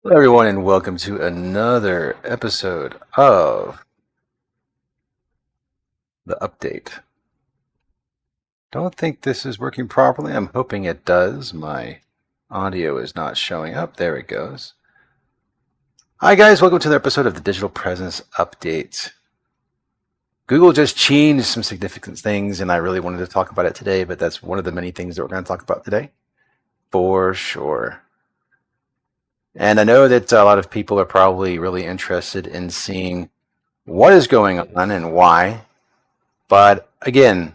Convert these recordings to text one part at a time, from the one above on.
Hello, everyone, and welcome to another episode of the update. Don't think this is working properly. I'm hoping it does. My audio is not showing up. There it goes. Hi, guys. Welcome to the episode of the Digital Presence Update. Google just changed some significant things, and I really wanted to talk about it today, but that's one of the many things that we're going to talk about today, for sure. And I know that a lot of people are probably really interested in seeing what is going on and why. But again,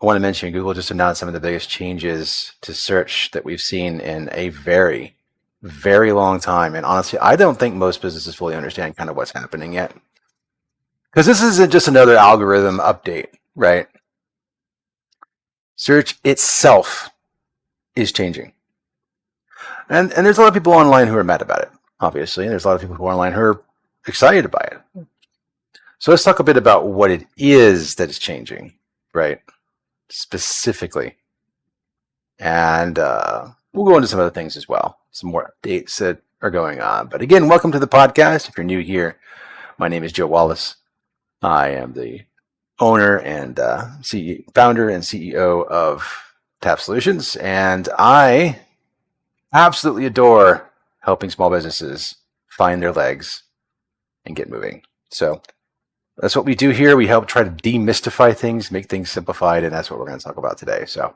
I want to mention Google just announced some of the biggest changes to search that we've seen in a very, very long time. And honestly, I don't think most businesses fully understand kind of what's happening yet. Because this isn't just another algorithm update, right? Search itself is changing. And there's a lot of people online who are mad about it, obviously. And there's a lot of people who are online who are excited by it. So let's talk a bit about what it is that is changing, right? Specifically. And we'll go into some other things as well, some more updates that are going on. But again, welcome to the podcast. If you're new here, my name is Joe Wallace. I am the owner and founder and CEO of Tap Solutions, and I absolutely adore helping small businesses find their legs and get moving. So that's what we do here. We help try to demystify things, make things simplified, and that's what we're going to talk about today. So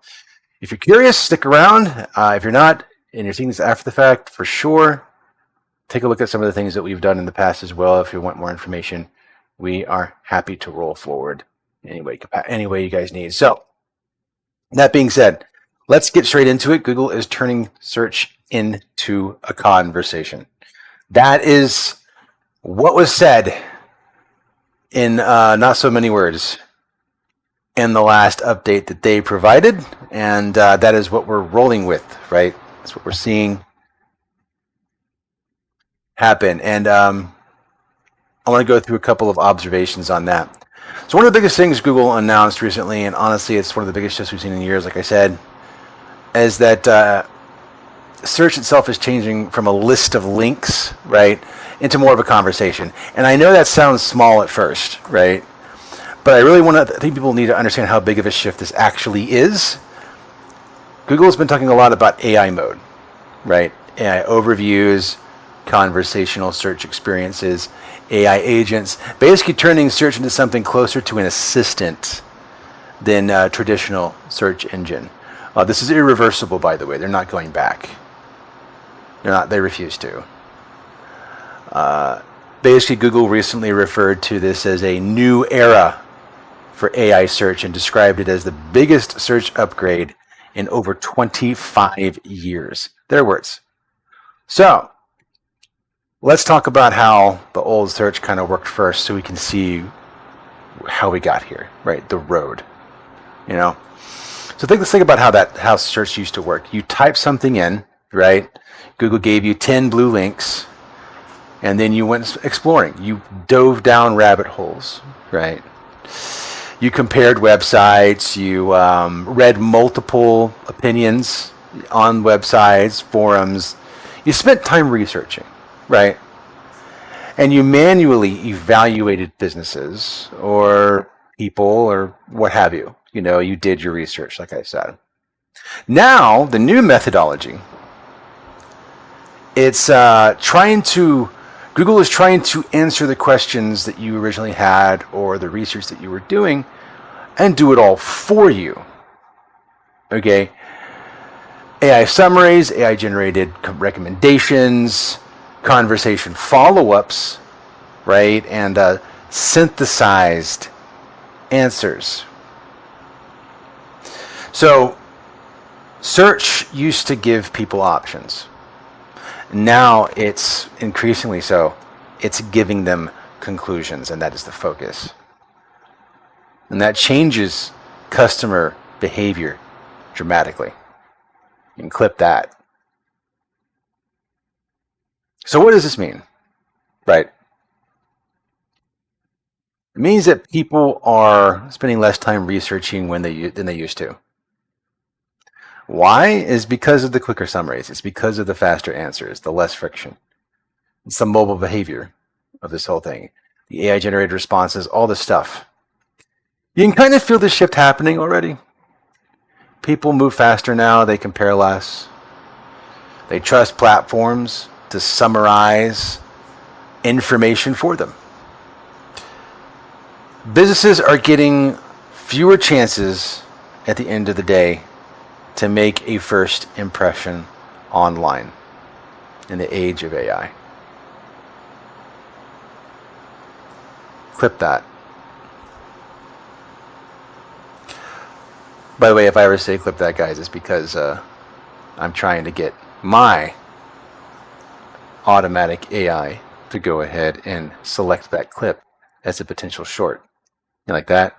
if you're curious, stick around. If you're not, and you're seeing this after the fact, for sure, take a look at some of the things that we've done in the past as well. If you want more information, we are happy to roll forward any way you guys need. So that being said, let's get straight into it. Google is turning search into a conversation. That is what was said in not so many words in the last update that they provided, and that is what we're rolling with, right? That's what we're seeing happen. And I want to go through a couple of observations on that. So one of the biggest things Google announced recently, and honestly it's one of the biggest shifts we've seen in years, like I said, is that search itself is changing from a list of links, right, into more of a conversation. And I know that sounds small at first, right? But I think people need to understand how big of a shift this actually is. Google's been talking a lot about AI mode, right? AI overviews, conversational search experiences, AI agents, basically turning search into something closer to an assistant than a traditional search engine. This is irreversible, by the way. They're not going back. They refuse to. Basically, Google recently referred to this as a new era for AI search and described it as the biggest search upgrade in over 25 years. Their words. So, let's talk about how the old search kind of worked first so we can see how we got here, right? The road, you know? So let's think about how search used to work. You type something in, right? Google gave you 10 blue links, and then you went exploring. You dove down rabbit holes, right? You compared websites. You read multiple opinions on websites, forums. You spent time researching, right? And you manually evaluated businesses or people or what have you. You know, you did your research, like I said. Now, the new methodology, Google is trying to answer the questions that you originally had or the research that you were doing and do it all for you. Okay? AI summaries, AI generated recommendations, conversation follow-ups, right? And synthesized answers. So, search used to give people options. Now it's increasingly so. It's giving them conclusions, and that is the focus. And that changes customer behavior dramatically. You can clip that. So what does this mean? Right. It means that people are spending less time researching than they used to. Why? Is because of the quicker summaries. It's because of the faster answers, the less friction. It's the mobile behavior of this whole thing. The AI generated responses, all this stuff. You can kind of feel the shift happening already. People move faster now. They compare less. They trust platforms to summarize information for them. Businesses are getting fewer chances at the end of the day to make a first impression online in the age of AI. Clip that. By the way, if I ever say clip that, guys, it's because I'm trying to get my automatic AI to go ahead and select that clip as a potential short. You like that?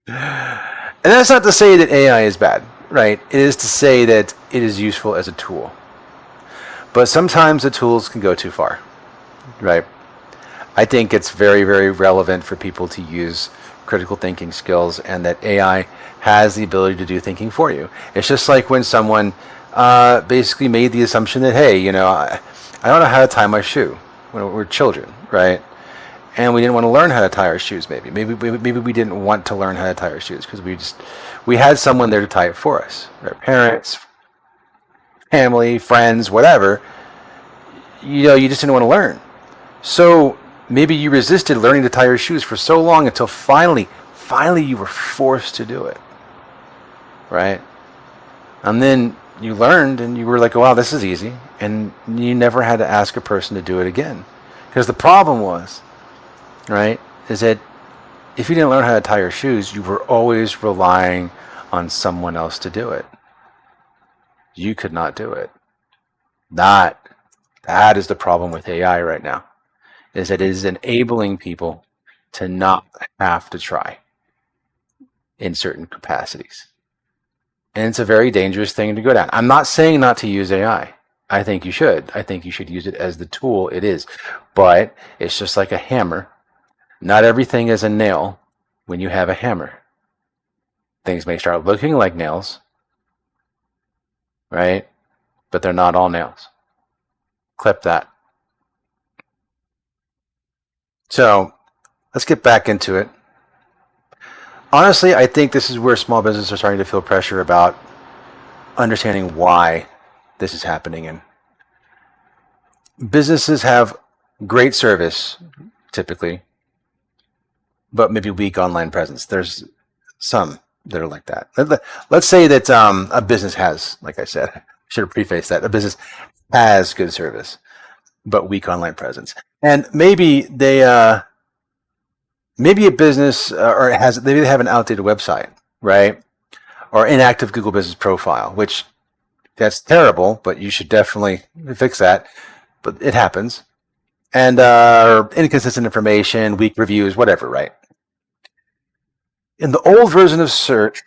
And that's not to say that AI is bad, right? It is to say that it is useful as a tool. But sometimes the tools can go too far, right? I think it's very, very relevant for people to use critical thinking skills, and that AI has the ability to do thinking for you. It's just like when someone basically made the assumption that, hey, you know, I don't know how to tie my shoe when we're children, right? And we didn't want to learn how to tie our shoes. Maybe we didn't want to learn how to tie our shoes because we had someone there to tie it for us. Our parents, family, friends, whatever. You know, you just didn't want to learn. So maybe you resisted learning to tie your shoes for so long until finally you were forced to do it, right? And then you learned and you were like, wow, this is easy. And you never had to ask a person to do it again. Because the problem was, right, is that if you didn't learn how to tie your shoes, you were always relying on someone else to do it. You could not do it. That is the problem with AI right now, is that it is enabling people to not have to try in certain capacities. And it's a very dangerous thing to go down. I'm not saying not to use AI. I think you should. I think you should use it as the tool it is. But it's just like a hammer. Not everything is a nail when you have a hammer. Things may start looking like nails, right? But they're not all nails. Clip that. So let's get back into it. Honestly, I think this is where small businesses are starting to feel pressure about understanding why this is happening. And businesses have great service, typically, but maybe weak online presence. There's some that are like that. Let's say that a business has, like I said, I should have prefaced that, a business has good service, but weak online presence. And maybe maybe a business maybe they have an outdated website, right? Or inactive Google Business Profile, which that's terrible, but you should definitely fix that. But it happens. And inconsistent information, weak reviews, whatever, right? In the old version of search,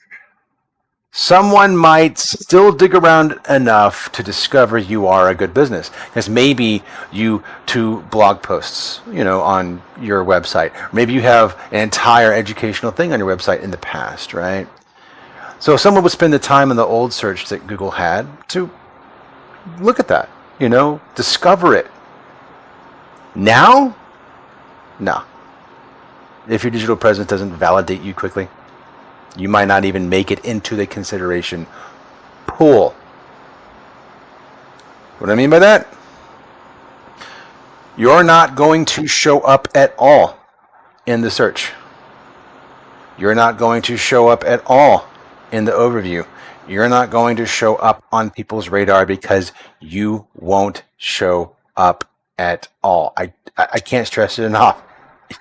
someone might still dig around enough to discover you are a good business. Because maybe you do blog posts, you know, on your website. Maybe you have an entire educational thing on your website in the past, right? So someone would spend the time in the old search that Google had to look at that, you know, discover it. Now? No. If your digital presence doesn't validate you quickly, you might not even make it into the consideration pool. What do I mean by that? You're not going to show up at all in the search. You're not going to show up at all in the overview. You're not going to show up on people's radar because you won't show up at all. I can't stress it enough.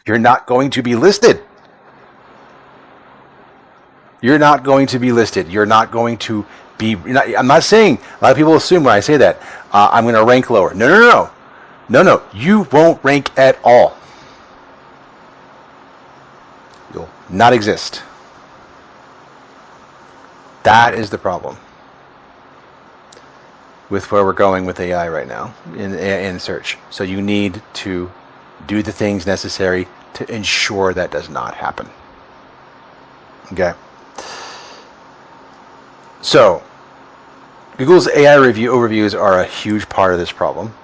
You're not going to be listed. You're not going to be listed. You're not going to be... I'm not saying... A lot of people assume when I say that, I'm going to rank lower. No. No. You won't rank at all. You'll not exist. That is the problem with where we're going with AI right now in search. So you need to do the things necessary to ensure that does not happen. Okay. So Google's AI review overviews are a huge part of this problem.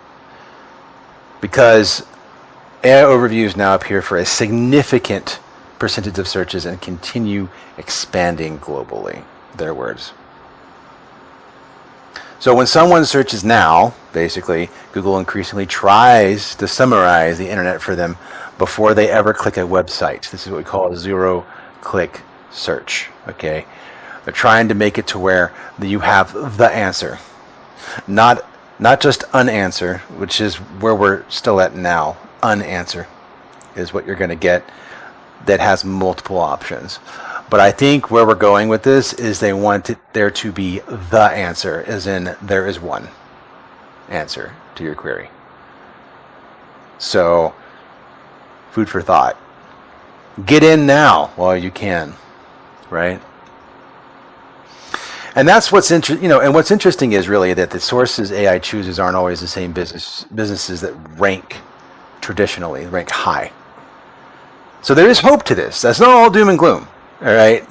because AI overviews now appear for a significant percentage of searches and continue expanding globally. Their words. So when someone searches now, basically, Google increasingly tries to summarize the internet for them before they ever click a website. This is what we call a zero-click search. Okay, they're trying to make it to where you have the answer, not just an answer, which is where we're still at now. An answer is what you're going to get that has multiple options. But I think where we're going with this is they want there to be the answer, as in there is one answer to your query. So, food for thought. Get in now while you can, right? And that's what's interesting, and what's interesting is really that the sources AI chooses aren't always the same businesses that rank traditionally, rank high. So there is hope to this. That's not all doom and gloom. All right.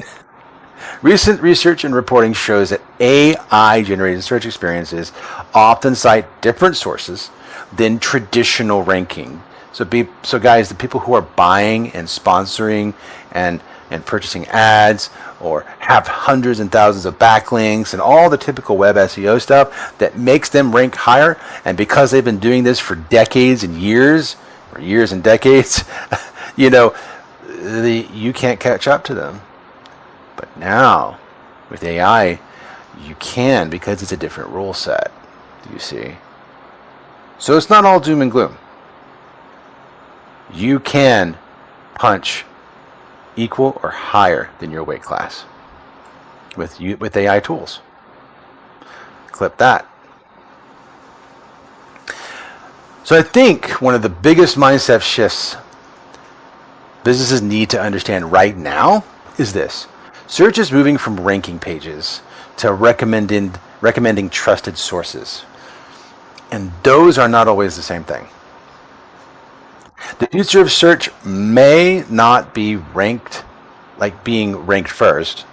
Recent research and reporting shows that AI-generated search experiences often cite different sources than traditional ranking. So guys, the people who are buying and sponsoring and purchasing ads or have hundreds and thousands of backlinks and all the typical web SEO stuff that makes them rank higher, and because they've been doing this for decades and years, or years and decades, you can't catch up to them. But now, with AI, you can, because it's a different rule set, you see. So it's not all doom and gloom. You can punch equal or higher than your weight class with AI tools. Clip that. So I think one of the biggest mindset shifts businesses need to understand right now is this. Search is moving from ranking pages to recommending trusted sources. And those are not always the same thing. The future of search may not be ranked, like being ranked first.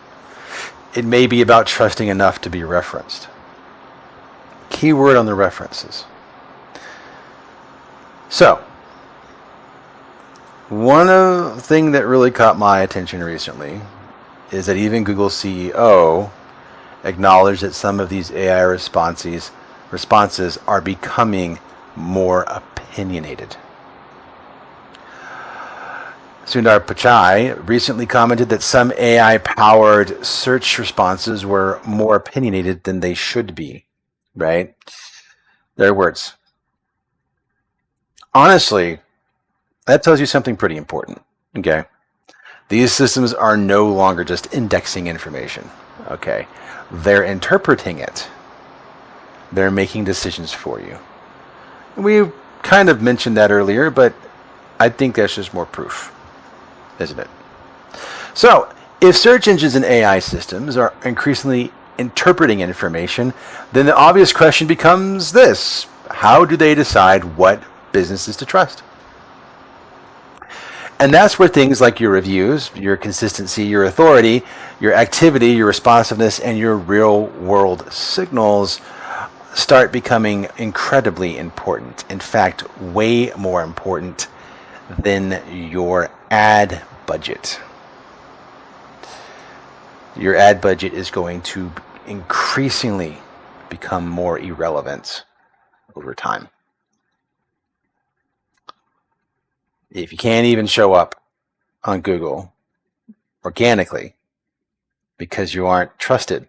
It may be about trusting enough to be referenced. Keyword on the references. So, one thing that really caught my attention recently is that even Google's CEO acknowledged that some of these AI responses are becoming more opinionated. Sundar Pichai recently commented that some AI-powered search responses were more opinionated than they should be, right? Their words. Honestly, that tells you something pretty important, okay? These systems are no longer just indexing information, okay? They're interpreting it. They're making decisions for you. We kind of mentioned that earlier, but I think that's just more proof, isn't it? So, if search engines and AI systems are increasingly interpreting information, then the obvious question becomes this: how do they decide what businesses to trust? And that's where things like your reviews, your consistency, your authority, your activity, your responsiveness, and your real-world signals start becoming incredibly important. In fact, way more important than your ad budget. Your ad budget is going to increasingly become more irrelevant over time. If you can't even show up on Google organically because you aren't trusted,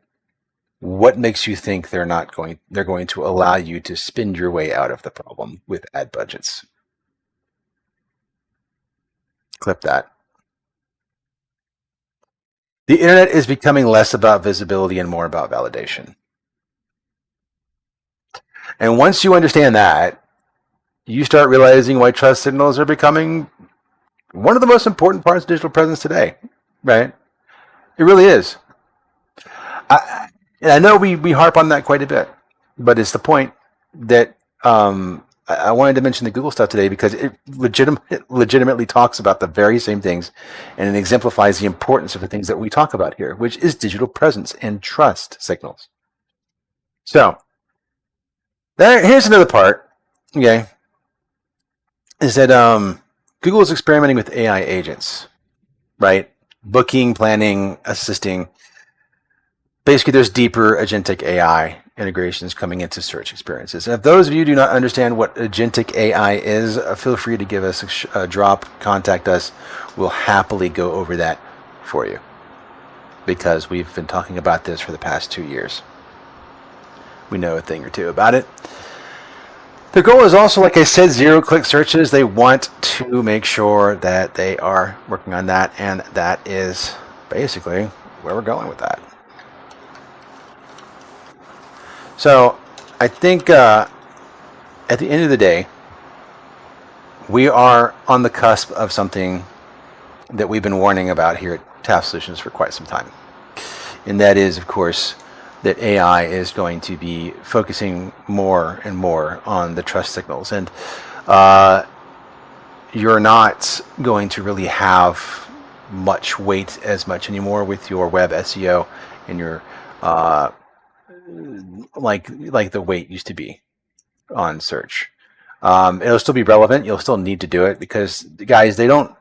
what makes you think they're going to allow you to spin your way out of the problem with ad budgets? Clip that. The internet is becoming less about visibility and more about validation. And once you understand that, you start realizing why trust signals are becoming one of the most important parts of digital presence today, right? It really is. I know we harp on that quite a bit, but it's the point that I wanted to mention the Google stuff today because it legitimately talks about the very same things, and it exemplifies the importance of the things that we talk about here, which is digital presence and trust signals. So, here's another part, okay? is that Google is experimenting with AI agents, right? Booking, planning, assisting. Basically, there's deeper agentic AI integrations coming into search experiences. And if those of you do not understand what agentic AI is, feel free to give us a drop, contact us. We'll happily go over that for you because we've been talking about this for the past 2 years. We know a thing or two about it. The goal is also, like I said, zero-click searches. They want to make sure that they are working on that, and that is basically where we're going with that. So I think at the end of the day, we are on the cusp of something that we've been warning about here at TAF Solutions for quite some time. And that is, of course, that AI is going to be focusing more and more on the trust signals. And you're not going to really have much weight as much anymore with your web SEO and your like the weight used to be on search. It'll still be relevant. You'll still need to do it because guys, they don't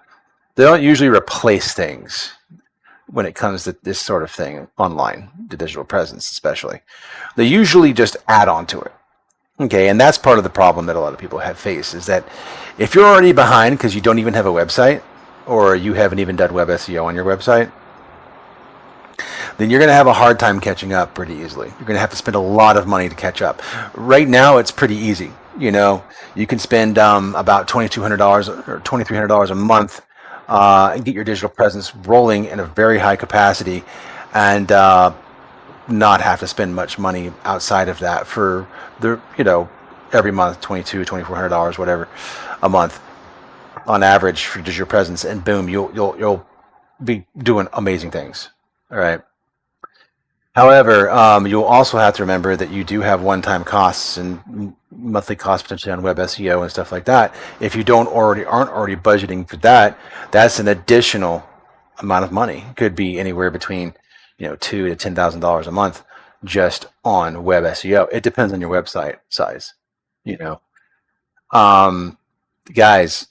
usually replace things when it comes to this sort of thing online, the digital presence especially. They usually just add on to it. Okay, and that's part of the problem that a lot of people have faced is that if you're already behind because you don't even have a website or you haven't even done web SEO on your website, then you're going to have a hard time catching up pretty easily. You're going to have to spend a lot of money to catch up. Right now, it's pretty easy. You know, you can spend about $2,200 or $2,300 a month and get your digital presence rolling in a very high capacity and not have to spend much money outside of that for the, every month, $2,200, $2,400, whatever, a month on average for digital presence. And boom, you'll be doing amazing things. All right. However, you'll also have to remember that you do have one-time costs and monthly costs potentially on web SEO and stuff like that. If you aren't already budgeting for that, that's an additional amount of money. Could be anywhere between $2,000 to $10,000 a month just on web SEO. It depends on your website size. Guys,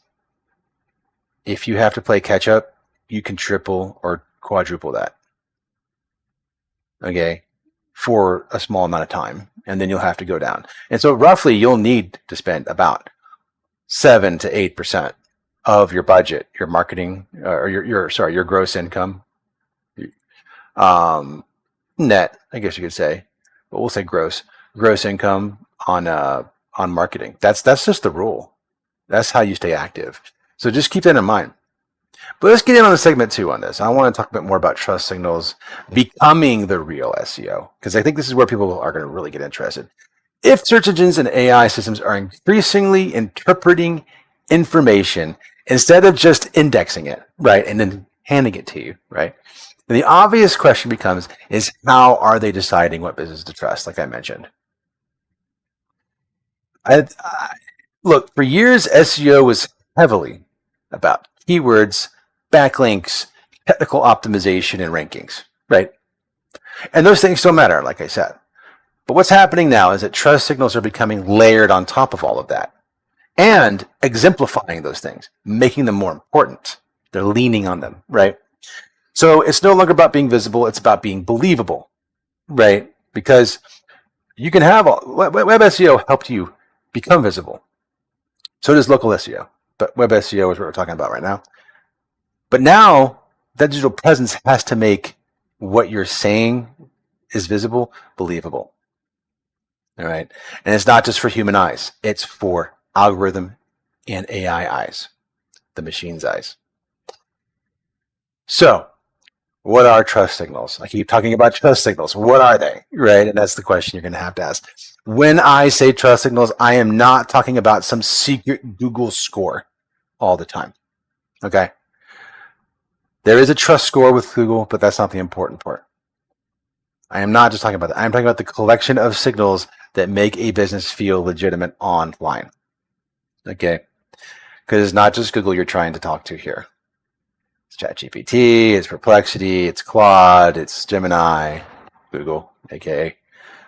if you have to play catch up, you can triple or quadruple that. Okay, for a small amount of time, and then you'll have to go down. And so roughly you'll need to spend about 7 to 8% of your budget, your marketing, or your gross income, net, I guess you could say, but we'll say gross income on marketing. That's just the rule. That's how you stay active. So just keep that in mind. But let's get in on the segment 2 on this. I want to talk a bit more about trust signals becoming the real SEO, because I think this is where people are going to really get interested. If search engines and AI systems are increasingly interpreting information instead of just indexing it, right, and then handing it to you, right, then the obvious question becomes, is how are they deciding what business to trust, like I mentioned? Look, for years, SEO was heavily about keywords, backlinks, technical optimization, and rankings, right? And those things still matter, like I said. But what's happening now is that trust signals are becoming layered on top of all of that and exemplifying those things, making them more important. They're leaning on them, right? So it's no longer about being visible. It's about being believable, right? Because you can have web SEO helped you become visible. So does local SEO. But web SEO is what we're talking about right now. But now that digital presence has to make what you're saying is visible, believable. All right. And it's not just for human eyes. It's for algorithm and AI eyes, the machine's eyes. So what are trust signals? I keep talking about trust signals. What are they? Right. And that's the question you're going to have to ask. When I say trust signals, I am not talking about some secret Google score all the time. Okay. There is a trust score with Google, but that's not the important part. I am not just talking about that. I'm talking about the collection of signals that make a business feel legitimate online. Okay. Because it's not just Google you're trying to talk to here. It's ChatGPT, it's Perplexity, it's Claude, it's Gemini, Google, aka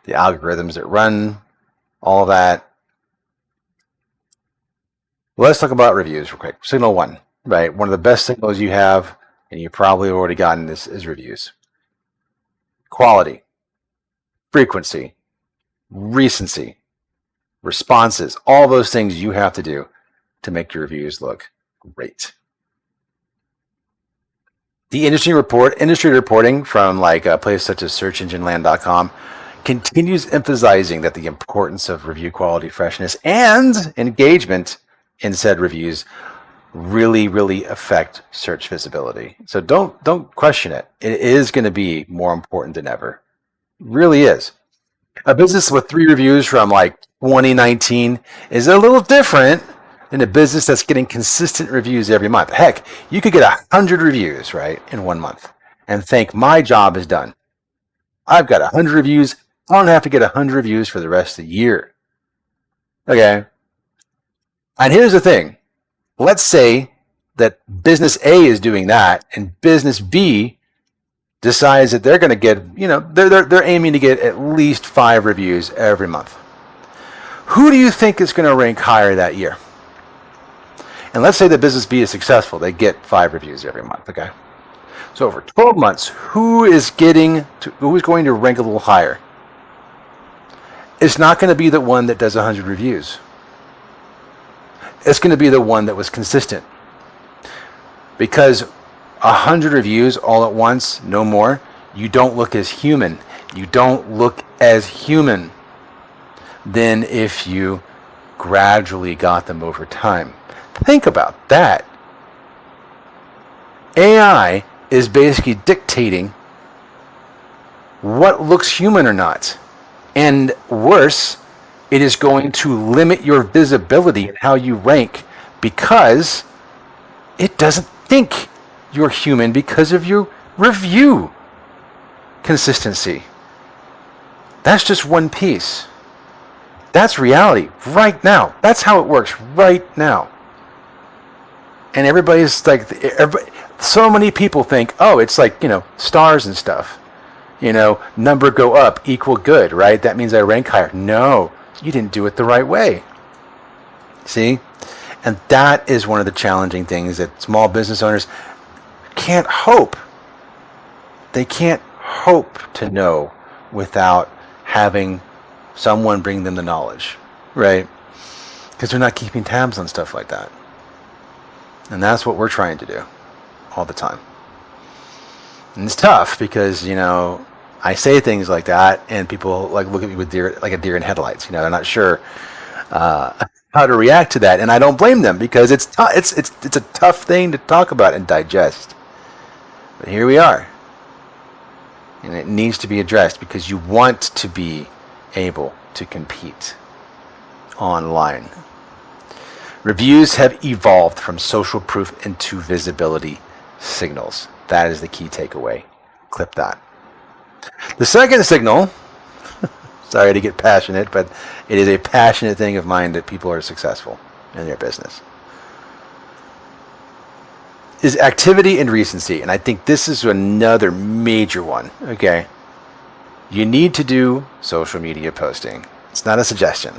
the algorithms that run all of that. Let's talk about reviews real quick. Signal one, right? One of the best signals you have, and you probably already gotten this, is reviews. Quality, frequency, recency, responses, all those things you have to do to make your reviews look great. The industry reporting from like a place such as searchengineland.com continues emphasizing that the importance of review quality, freshness, and engagement in said reviews really affect search visibility. So don't question it. It is going to be more important than ever. It really is. A business with 3 reviews from like 2019 is a little different than a business that's getting consistent reviews every month. Heck, you could get 100 reviews, right, in 1 month and think my job is done. I've got 100 reviews. I don't have to get 100 reviews for the rest of the year. Okay. And here's the thing. Let's say that business A is doing that and business B decides that they're going to get, they're aiming to get at least 5 reviews every month. Who do you think is going to rank higher that year? And let's say that business B is successful. They get 5 reviews every month, okay? So over 12 months, who is going to rank a little higher? It's not going to be the one that does 100 reviews. It's going to be the one that was consistent. Because 100 reviews all at once, no more, you don't look as human. You don't look as human than if you gradually got them over time. Think about that. AI is basically dictating what looks human or not. And worse, it is going to limit your visibility and how you rank because it doesn't think you're human because of your review consistency. That's just one piece. That's reality right now. That's how it works right now. And everybody's like, so many people think, oh, it's like, stars and stuff. Number go up, equal good, right? That means I rank higher. No, you didn't do it the right way. See? And that is one of the challenging things that small business owners can't hope. They can't hope to know without having someone bring them the knowledge, right? Because they're not keeping tabs on stuff like that. And that's what we're trying to do all the time. And it's tough because, I say things like that and people like look at me with a deer in headlights. They're not sure how to react to that. And I don't blame them because it's a tough thing to talk about and digest. But here we are. And it needs to be addressed because you want to be able to compete online. Reviews have evolved from social proof into visibility signals. That is the key takeaway. Clip that. The second signal, sorry to get passionate, but it is a passionate thing of mine that people are successful in their business, is activity and recency. And I think this is another major one, okay? You need to do social media posting. It's not a suggestion.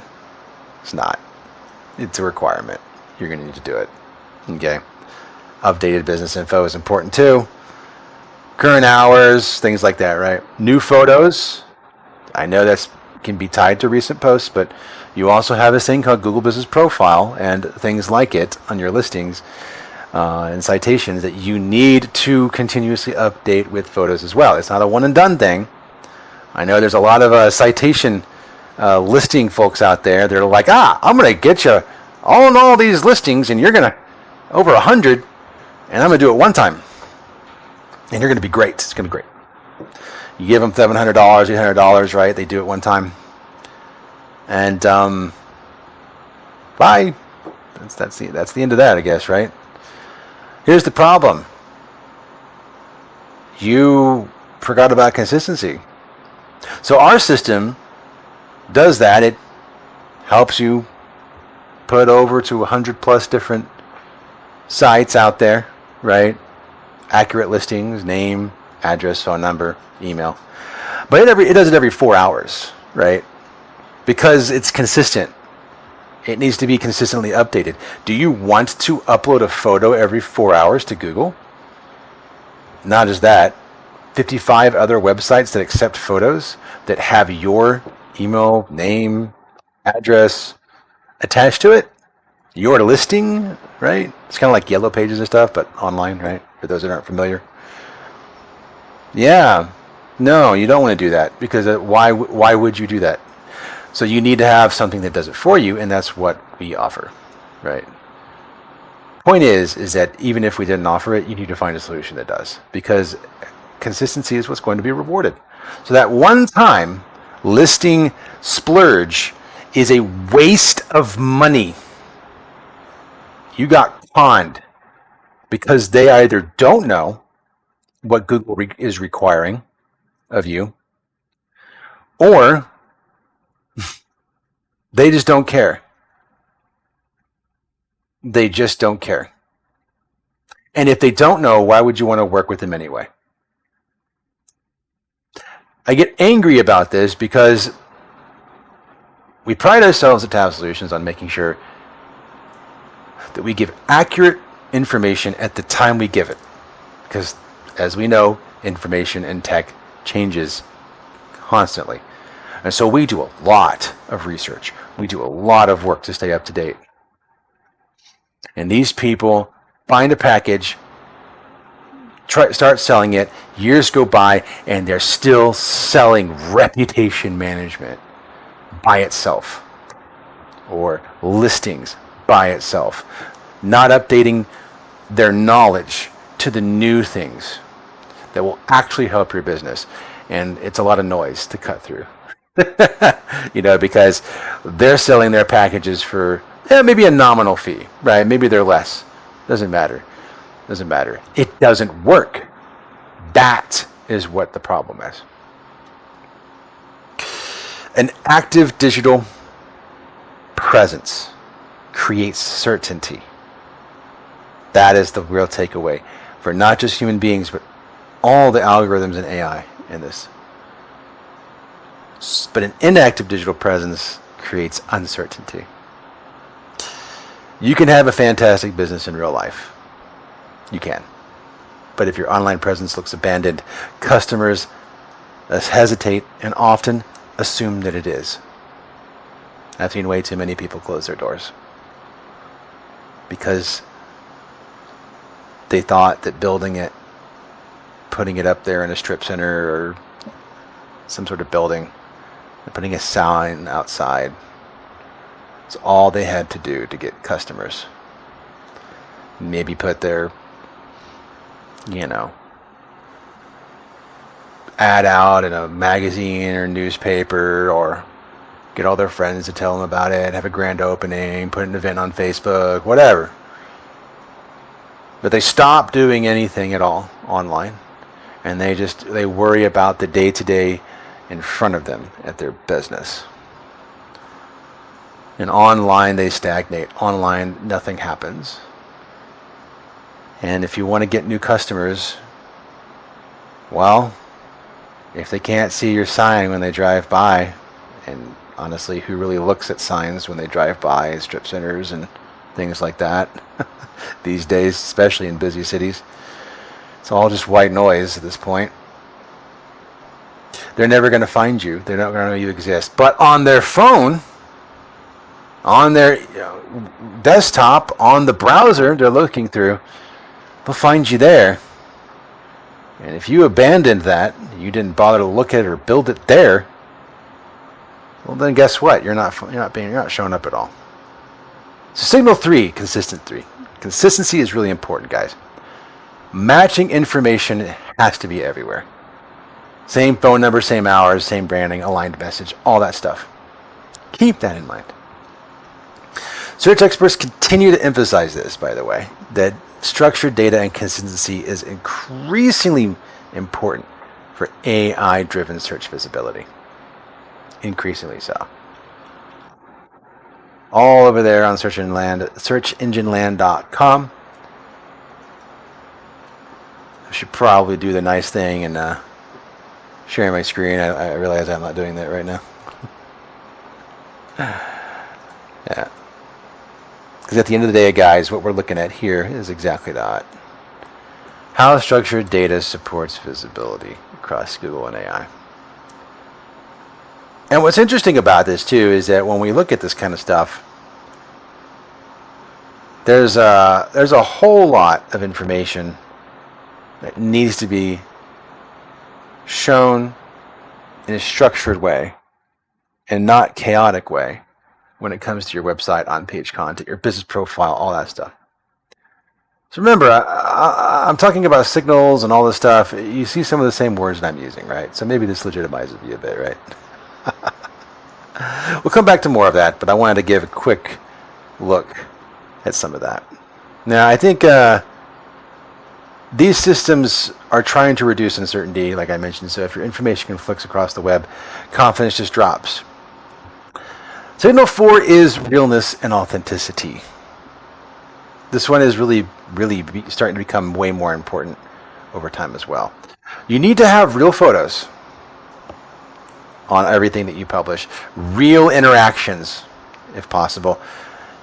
It's not. It's a requirement. You're going to need to do it, okay? Updated business info is important too. Current hours, things like that, right? New photos. I know that can be tied to recent posts, but you also have this thing called Google Business Profile and things like it on your listings and citations that you need to continuously update with photos as well. It's not a one and done thing. I know there's a lot of citation listing folks out there. They're like, I'm going to get you all these listings and you're going to over 100 and I'm going to do it one time. And you're going to be great. It's going to be great. You give them $700, $800, right? They do it one time. And bye. That's the end of that, I guess, right? Here's the problem. You forgot about consistency. So our system does that. It helps you put over to 100 plus different sites out there, right? Accurate listings, name, address, phone number, email. But it does it every 4 hours, right? Because it's consistent. It needs to be consistently updated. Do you want to upload a photo every 4 hours to Google? Not just that, 55 other websites that accept photos that have your email, name, address attached to it, your listing, right? It's kind of like Yellow Pages and stuff, but online, right? For those that aren't familiar. Yeah, no, you don't want to do that, because why would you do that? So you need to have something that does it for you, and that's what we offer, right? Point is that even if we didn't offer it, you need to find a solution that does, because consistency is what's going to be rewarded. So that one time listing splurge is a waste of money. You got conned because they either don't know what Google is requiring of you, or they just don't care. They just don't care. And if they don't know, why would you want to work with them anyway? I get angry about this because we pride ourselves at Tab Solutions on making sure that we give accurate information at the time we give it. Because as we know, information in tech changes constantly. And so we do a lot of research. We do a lot of work to stay up to date. And these people find a package, start selling it, years go by, and they're still selling reputation management by itself, or listings by itself, not updating their knowledge to the new things that will actually help your business. And it's a lot of noise to cut through. Because they're selling their packages for maybe a nominal fee, right? Maybe they're less. Doesn't matter. It doesn't work. That is what the problem is. An active digital presence creates certainty. That is the real takeaway for not just human beings, but all the algorithms and AI in this. But an inactive digital presence creates uncertainty. You can have a fantastic business in real life. You can. But if your online presence looks abandoned, customers hesitate and often assume that it is. I've seen way too many people close their doors because they thought that building it, putting it up there in a strip center or some sort of building, and putting a sign outside, it's all they had to do to get customers. Maybe put their, ad out in a magazine or newspaper, or get all their friends to tell them about it, have a grand opening, put an event on Facebook, whatever. But they stop doing anything at all online, and they worry about the day-to-day in front of them at their business. And online they stagnate. Online nothing happens. And if you want to get new customers, well, if they can't see your sign when they drive by, and honestly, who really looks at signs when they drive by strip centers and things like that these days, especially in busy cities? It's all just white noise at this point. They're never going to find you. They're not going to know you exist. But on their phone, on their desktop, on the browser they're looking through, they'll find you there. And if you abandoned that, you didn't bother to look at it or build it there, well then guess what? You're not showing up at all. So signal 3, consistent 3. Consistency is really important, guys. Matching information has to be everywhere. Same phone number, same hours, same branding, aligned message, all that stuff. Keep that in mind. Search experts continue to emphasize this, by the way, that structured data and consistency is increasingly important for AI-driven search visibility. Increasingly so. All over there on searchengineland.com. I should probably do the nice thing and share my screen. I realize I'm not doing that right now. Yeah. Because at the end of the day, guys, what we're looking at here is exactly that. How structured data supports visibility across Google and AI. And what's interesting about this too is that when we look at this kind of stuff, there's a whole lot of information that needs to be shown in a structured way and not chaotic way when it comes to your website, on-page content, your business profile, all that stuff. So remember, I'm talking about signals and all this stuff. You see some of the same words that I'm using, right? So maybe this legitimizes you a bit, right? We'll come back to more of that, but I wanted to give a quick look at some of that. Now, I think these systems are trying to reduce uncertainty, like I mentioned. So if your information conflicts across the web, confidence just drops. Signal 4 is realness and authenticity. This one is really starting to become way more important over time as well. You need to have real photos on everything that you publish, real interactions, if possible,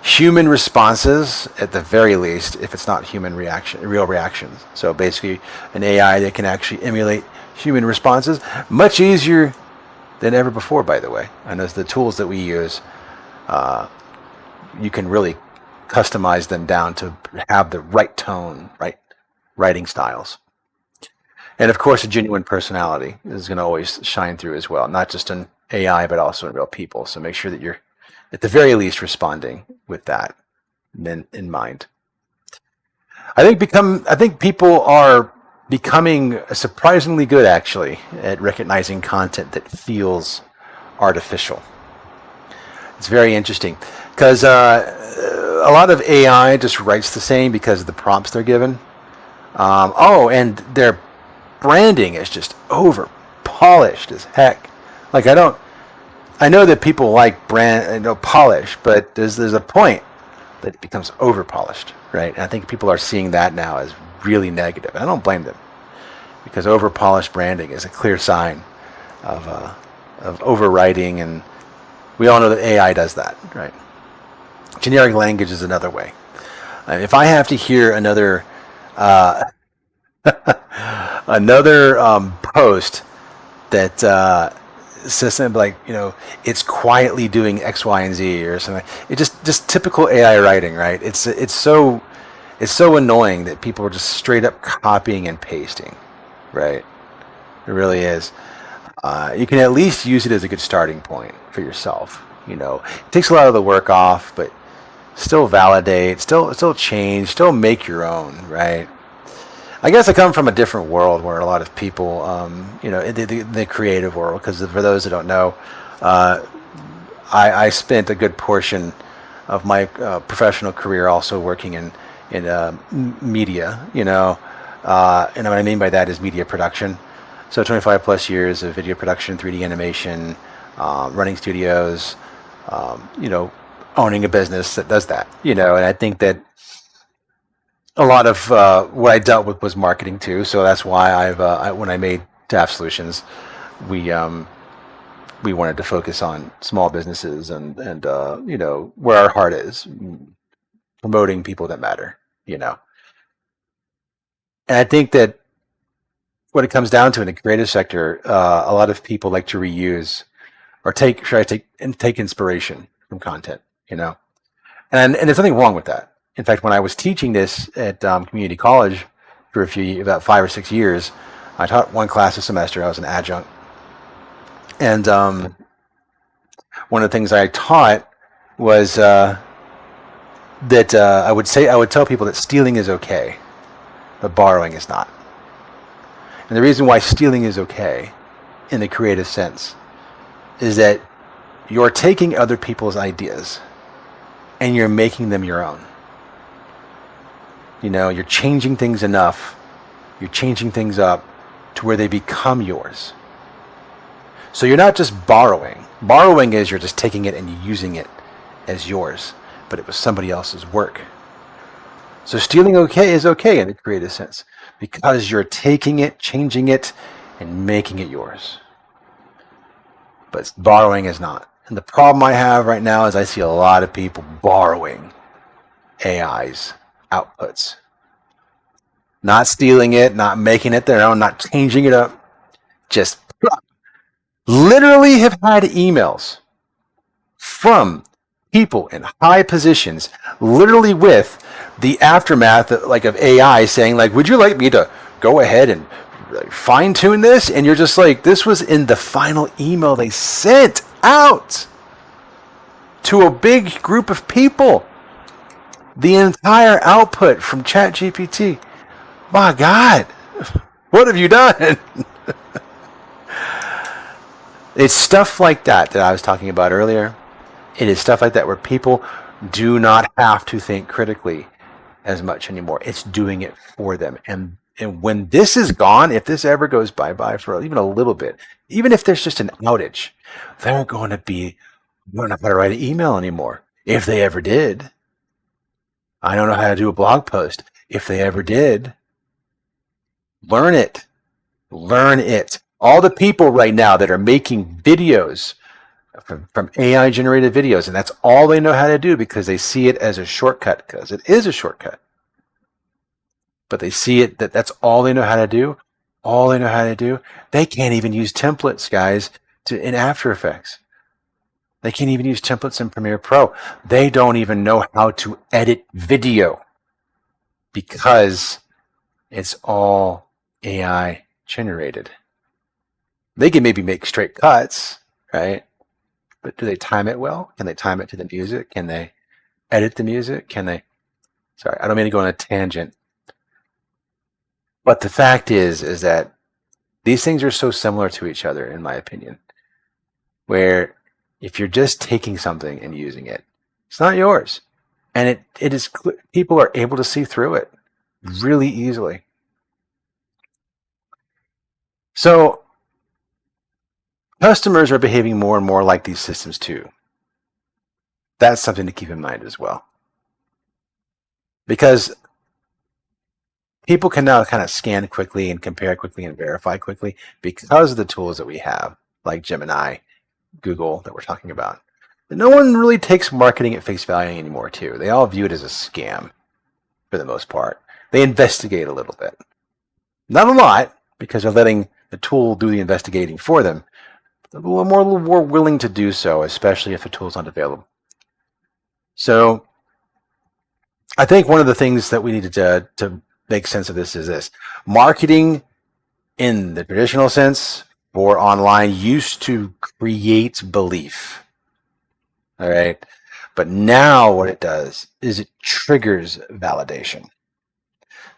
human responses at the very least, if it's not human reaction, real reactions. So basically an AI that can actually emulate human responses, much easier than ever before, by the way. And as the tools that we use, you can really customize them down to have the right tone, right writing styles. And of course, a genuine personality is going to always shine through as well, not just in AI, but also in real people. So make sure that you're, at the very least, responding with that in mind. I think people are becoming surprisingly good, actually, at recognizing content that feels artificial. It's very interesting because a lot of AI just writes the same because of the prompts they're given. And their branding is just over polished as heck. Like I know that people like polish, but there's a point that it becomes over polished, right? And I think people are seeing that now as really negative. And I don't blame them, because over polished branding is a clear sign of overwriting, and we all know that AI does that, right? Generic language is another way. If I have to hear another post that says something like, it's quietly doing X, Y, and Z or something, it just typical AI writing, right? It's so annoying that people are just straight up copying and pasting, right? It really is. You can at least use it as a good starting point for yourself. It takes a lot of the work off, but still validate, still change, still make your own, right? I guess I come from a different world where a lot of people, the creative world, because for those that don't know, I spent a good portion of my professional career also working in media, and what I mean by that is media production. So 25 plus years of video production, 3D animation, running studios, owning a business that does that, and I think that a lot of what I dealt with was marketing too. So that's why when I made TAF Solutions, we wanted to focus on small businesses and where our heart is, promoting people that matter, And I think that what it comes down to in the creative sector, a lot of people like to reuse or take inspiration from content, and there's nothing wrong with that. In fact, when I was teaching this at community college for about 5 or 6 years, I taught one class a semester. I was an adjunct, and one of the things I taught was that I would tell people that stealing is okay, but borrowing is not. And the reason why stealing is okay, in the creative sense, is that you're taking other people's ideas and you're making them your own. You're changing things enough, you're changing things up to where they become yours. So you're not just borrowing. Borrowing is you're just taking it and using it as yours, but it was somebody else's work. So stealing is okay in the creative sense, because you're taking it, changing it, and making it yours. But borrowing is not. And the problem I have right now is I see a lot of people borrowing AI's outputs. Not stealing it, not making it their own, not changing it up. Just literally have had emails from people in high positions, literally with the aftermath of AI saying, like, would you like me to go ahead and fine tune this? And you're just like, this was in the final email they sent out to a big group of people. The entire output from ChatGPT. My God, what have you done? It's stuff like that I was talking about earlier. It is stuff like that where people do not have to think critically as much anymore. It's doing it for them. And when this is gone, if this ever goes bye-bye for even a little bit, even if there's just an outage, they're going to not know how to write an email anymore. If they ever did. I don't know how to do a blog post. If they ever did. Learn it. Learn it. All the people right now that are making videos from AI generated videos, and that's all they know how to do because they see it as a shortcut, because it is a shortcut. But they see it that's all they know how to do. All they know how to do. They can't even use templates, guys, in After Effects. They can't even use templates in Premiere Pro. They don't even know how to edit video because it's all AI generated. They can maybe make straight cuts, right? But do they time it well? Can they time it to the music? Can they edit the music? Sorry, I don't mean to go on a tangent. But the fact is that these things are so similar to each other, in my opinion, where if you're just taking something and using it, it's not yours. And it is, people are able to see through it really easily. So customers are behaving more and more like these systems too. That's something to keep in mind as well. Because people can now kind of scan quickly and compare quickly and verify quickly because of the tools that we have, like Gemini, Google, that we're talking about. But no one really takes marketing at face value anymore too. They all view it as a scam for the most part. They investigate a little bit. Not a lot, because they're letting the tool do the investigating for them. A little more willing to do so, especially if the tool's not available. So I think one of the things that we needed to make sense of this is this. Marketing in the traditional sense for online used to create belief. All right. But now what it does is it triggers validation.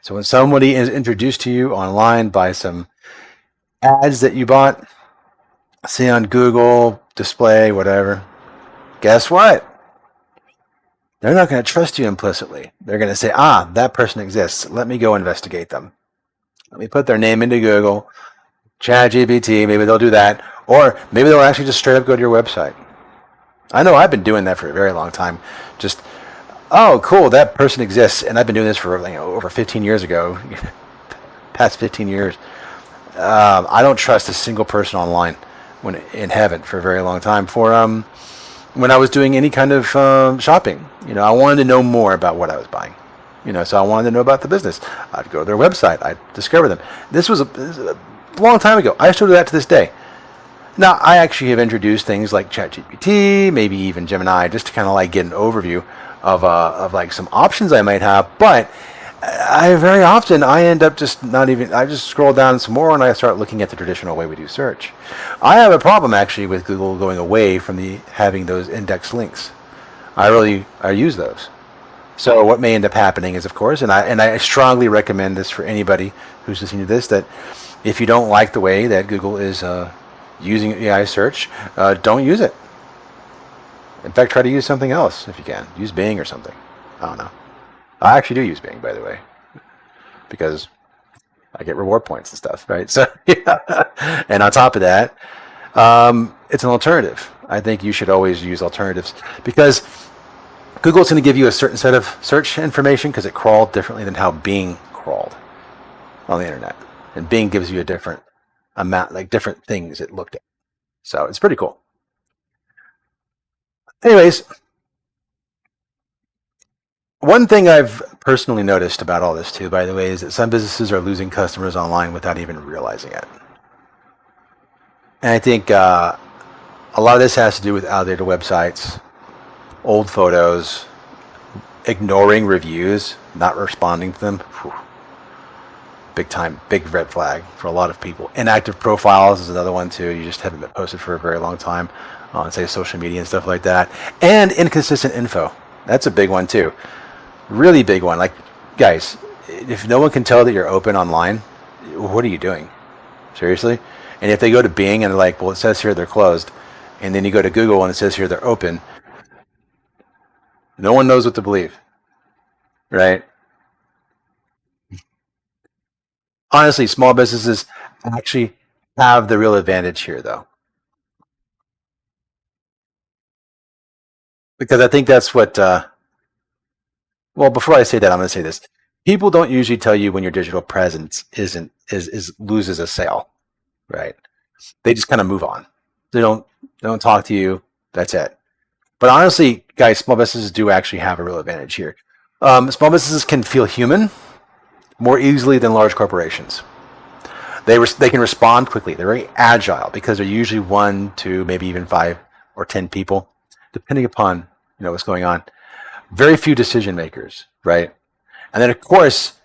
So when somebody is introduced to you online by some ads that you bought, see on Google, display, whatever, guess what? They're not going to trust you implicitly. They're going to say, that person exists. Let me go investigate them. Let me put their name into Google, ChatGPT, maybe they'll do that. Or maybe they'll actually just straight up go to your website. I know I've been doing that for a very long time. Just, oh, cool, that person exists. And I've been doing this for over 15 years ago, past 15 years. I don't trust a single person online in heaven for a very long time. When I was doing any kind of shopping, I wanted to know more about what I was buying. So I wanted to know about the business. I'd go to their website. I'd discover them. This was a long time ago. I still do that to this day. Now, I actually have introduced things like ChatGPT, maybe even Gemini, just to kind of get an overview of some options I might have. But very often I end up I just scroll down some more and I start looking at the traditional way we do search. I have a problem actually with Google going away from having those index links. I use those. So what may end up happening is, of course, and I strongly recommend this for anybody who's listening to this, that if you don't like the way that Google is using AI search, don't use it. In fact, try to use something else if you can. Use Bing or something. I don't know. I actually do use Bing, by the way, because I get reward points and stuff, right? So, yeah. And on top of that, it's an alternative. I think you should always use alternatives because Google's going to give you a certain set of search information because it crawled differently than how Bing crawled on the internet. And Bing gives you a different amount, different things it looked at. So it's pretty cool. Anyways, One thing I've personally noticed about all this too, by the way, is that some businesses are losing customers online without even realizing it. And I think a lot of this has to do with outdated websites, old photos, ignoring reviews, not responding to them. Whew. Big time, big red flag for a lot of people. Inactive profiles is another one too. You just haven't been posted for a very long time on, say, social media and stuff like that. And inconsistent info. That's a big one too. Really big one. Like, guys, if no one can tell that you're open online, what are you doing? Seriously? And if they go to Bing and they're like, well, it says here they're closed, and then you go to Google and it says here they're open, no one knows what to believe, right? Honestly, small businesses actually have the real advantage here, though, because I think that's what. Well, before I say that, I'm going to say this: people don't usually tell you when your digital presence isn't is loses a sale, right? They just kind of move on. They don't talk to you. That's it. But honestly, guys, small businesses do actually have a real advantage here. Small businesses can feel human more easily than large corporations. They can respond quickly. They're very agile because they're usually 1, 2, maybe even 5 or 10 people, depending upon what's going on. Very few decision makers, right? And then of course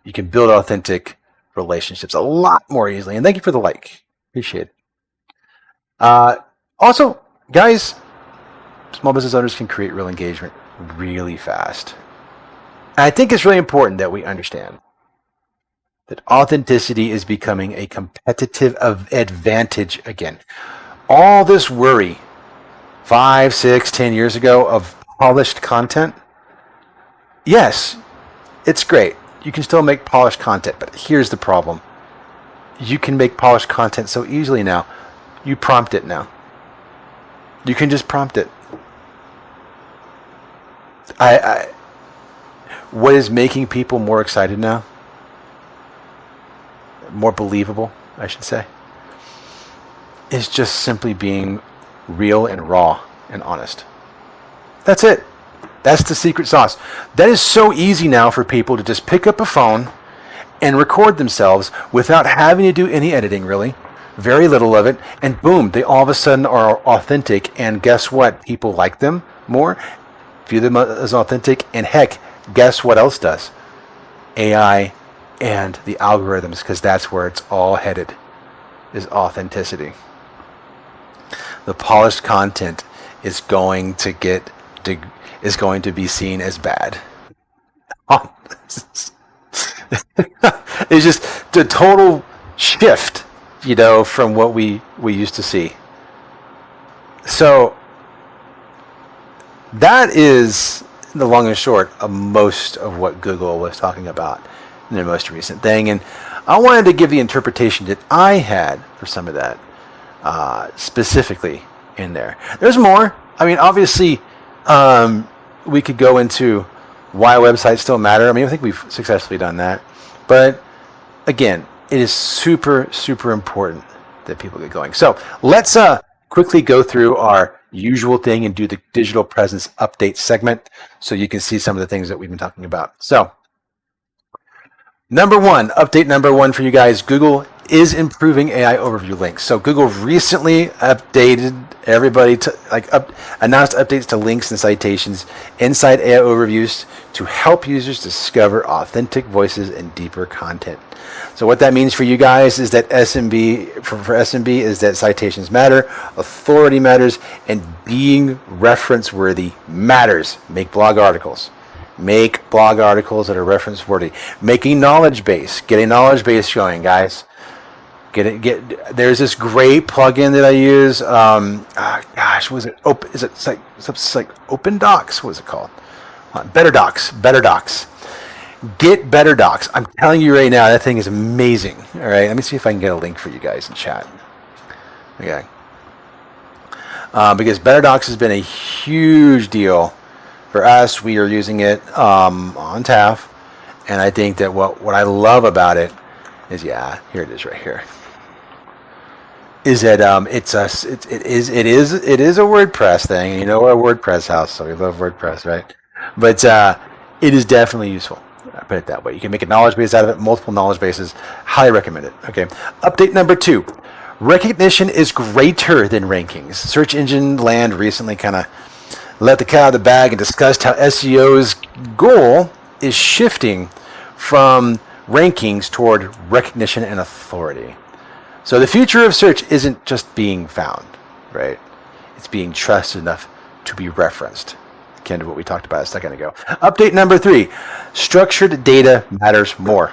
you can build authentic relationships a lot more easily. And thank you for the like. Appreciate it. Also, guys, small business owners can create real engagement really fast. And I think it's really important that we understand that authenticity is becoming a competitive advantage again. All this worry 5, 6, 10 years ago of polished content, yes, it's great. You can still make polished content, but here's the problem. You can make polished content so easily now. You prompt it now. You can just prompt it. What is making people more excited now, more believable, I should say, is just simply being real and raw and honest. That's it. That's the secret sauce. That is so easy now for people to just pick up a phone and record themselves without having to do any editing, really. Very little of it. And boom, they all of a sudden are authentic. And guess what? People like them more, view them as authentic. And heck, guess what else does? AI and the algorithms, because that's where it's all headed, is authenticity. The polished content is going to be seen as bad. It's just the total shift, from what we used to see. So that is the long and short of most of what Google was talking about in their most recent thing. And I wanted to give the interpretation that I had for some of that specifically in there. There's more. I mean, obviously, we could go into why websites still matter. I mean, I think we've successfully done that. But again, it is super, super important that people get going. So let's quickly go through our usual thing and do the digital presence update segment so you can see some of the things that we've been talking about. So update number one for you guys, Google is improving AI overview links. So Google recently updated everybody to announced updates to links and citations inside AI overviews to help users discover authentic voices and deeper content. So what that means for you guys is that SMB for SMB is that citations matter, authority matters, and being reference worthy matters. Make blog articles. Make blog articles that are reference worthy. Making knowledge base. Get a knowledge base going, guys. There's this great plugin that I use. What is it? It's like Open Docs. What is it called? Better Docs. Get Better Docs. I'm telling you right now, that thing is amazing. All right, let me see if I can get a link for you guys in chat. Okay. Because Better Docs has been a huge deal for us. We are using it on TAF, and I think that what I love about it is, here it is right here. Is that it is a WordPress thing. You know, we're a WordPress house, so we love WordPress, right? But it is definitely useful. I put it that way. You can make a knowledge base out of it, multiple knowledge bases. Highly recommend it. Okay. Update number 2. Recognition is greater than rankings. Search engine land recently kind of let the cat out of the bag and discussed how SEO's goal is shifting from rankings toward recognition and authority. So the future of search isn't just being found, right? It's being trusted enough to be referenced. Akin to what we talked about a second ago. Update number 3, structured data matters more.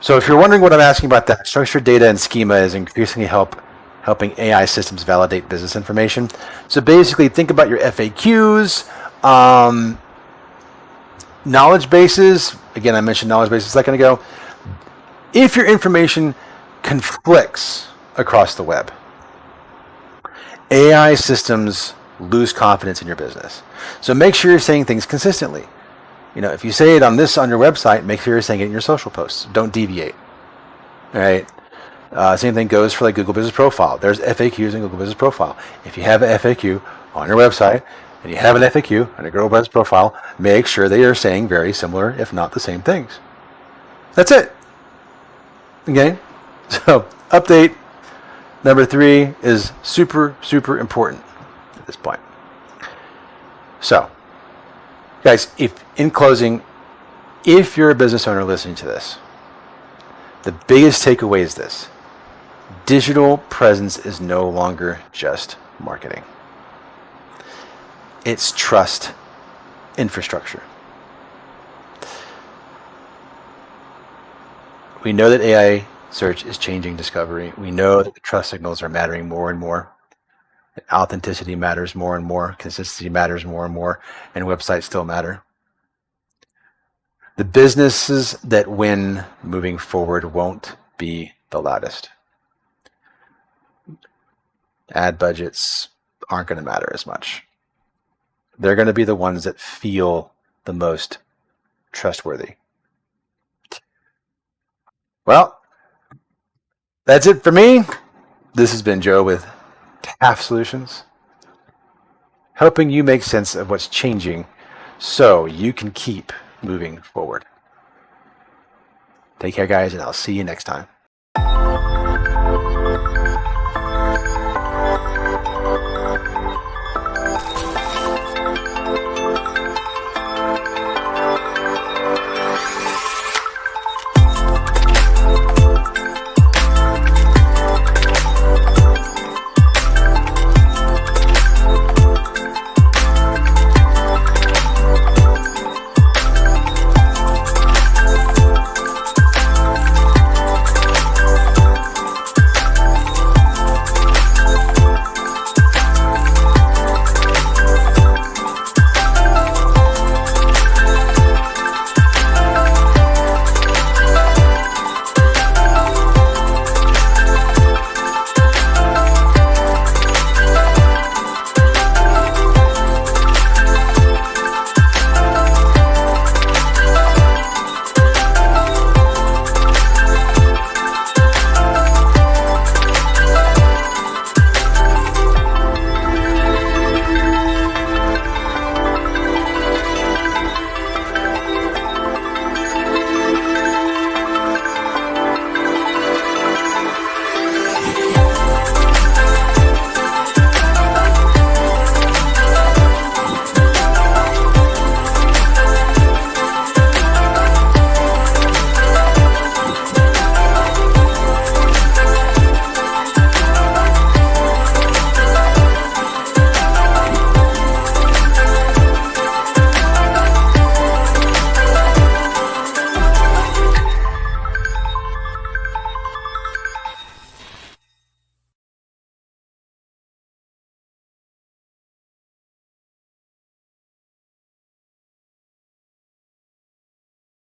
So if you're wondering what I'm asking about that, structured data and schema is increasingly helping AI systems validate business information. So basically think about your FAQs, knowledge bases. Again, I mentioned knowledge bases a second ago. If your information conflicts across the web, AI systems lose confidence in your business. So make sure you're saying things consistently. If you say it on your website, make sure you're saying it in your social posts. Don't deviate. All right. Same thing goes for like Google Business Profile. There's FAQs in Google Business Profile. If you have an FAQ on your website and you have an FAQ on your Google Business Profile, make sure they are saying very similar, if not the same things. That's it. Okay. So update number 3 is super, super important at this point. So, guys, in closing, if you're a business owner listening to this, the biggest takeaway is this: digital presence is no longer just marketing. It's trust infrastructure. We know that AI search is changing discovery. We know that the trust signals are mattering more and more. Authenticity matters more and more. Consistency matters more and more. And websites still matter. The businesses that win moving forward won't be the loudest. Ad budgets aren't going to matter as much. They're going to be the ones that feel the most trustworthy. Well, that's it for me. This has been Joe with TAF Solutions, helping you make sense of what's changing so you can keep moving forward. Take care, guys, and I'll see you next time.